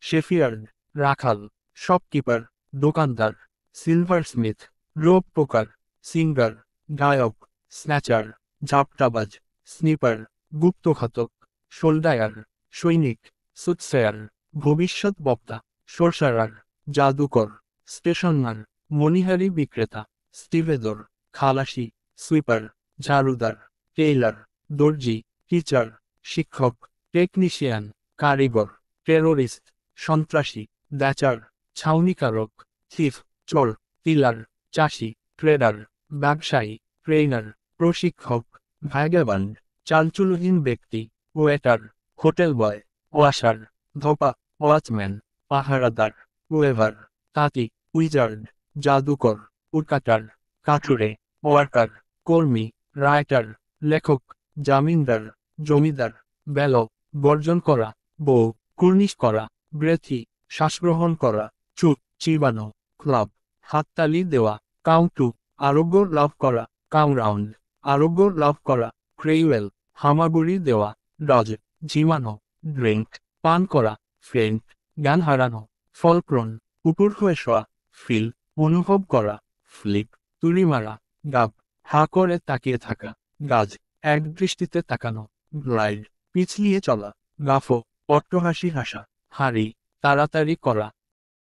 শেফিয়ার্ড, রাখাল, shopkeeper, দোকানদার, সিলভারস্মিথ, rope পোকার, singer, গায়ক, স্ন্যাচার, ঝাপটাবাজ, স্নিপার, গুপ্তঘাতক, সোলডায়ার, সৈনিক, সুটসেয়ার, ভবিষ্যৎ বক্তা, সর্সারার, জাদুকর, স্টেশনার, মণিহারি বিক্রেতা, স্টিভেদর, খালাসি, সুইপার, ঝাড়ুদার, টেইলার, দর্জি, টিচার, শিক্ষক, টেকনিশিয়ান, কারিগর, টেরোরিস্ট, সন্ত্রাসী, দ্যাচার, ছাউনিকারক, থিফ, চোর, টিলার, চাষি, ট্রেডার, ব্যবসায়ী, ট্রেইনার, প্রশিক্ষক, ভ্যাগাবান্ড, চালচুলহীন ব্যক্তি, ওয়েটার, হোটেল বয়, ওয়াশার, ধোপা, ওয়াচম্যান, পাহারাদার, ওয়েভার, তাঁতি, উইজার্ড, জাদুকর, উডকাটার, কাঠুরে, ওয়ার্কার, কর্মী, রাইটার, লেখক, জামিনদার, জমিদার, বেল, বর্জন করা, বউ, কুর্নিশ করা, ব্রেথি, শ্বাসগ্রহণ করা, চুপ, চিবানো, ক্লাব, হাততালি দেওয়া, কাউন্টু, আরোগ্য লাভ করা, কাউরাউন্ড, আরোগ্য লাভ করা, ক্রেইওয়েল, হামাগুড়ি দেওয়া, ডজ, ঝিমানো, ড্রিঙ্ক, পান করা, ফেন্ট, জ্ঞান হারানো, ফলপ্রণ, উপর হয়ে শোয়া, ফিল, অনুভব করা, ফ্লিপ, তুড়ি মারা, গাব, হা করে তাকিয়ে থাকা, গাজ, এক দৃষ্টিতে তাকানো, গ্লাইড, পিছলিয়ে চলা, গাফো, অট্টহাসি হাসা, হাঁড়ি, তাড়াতাড়ি করা,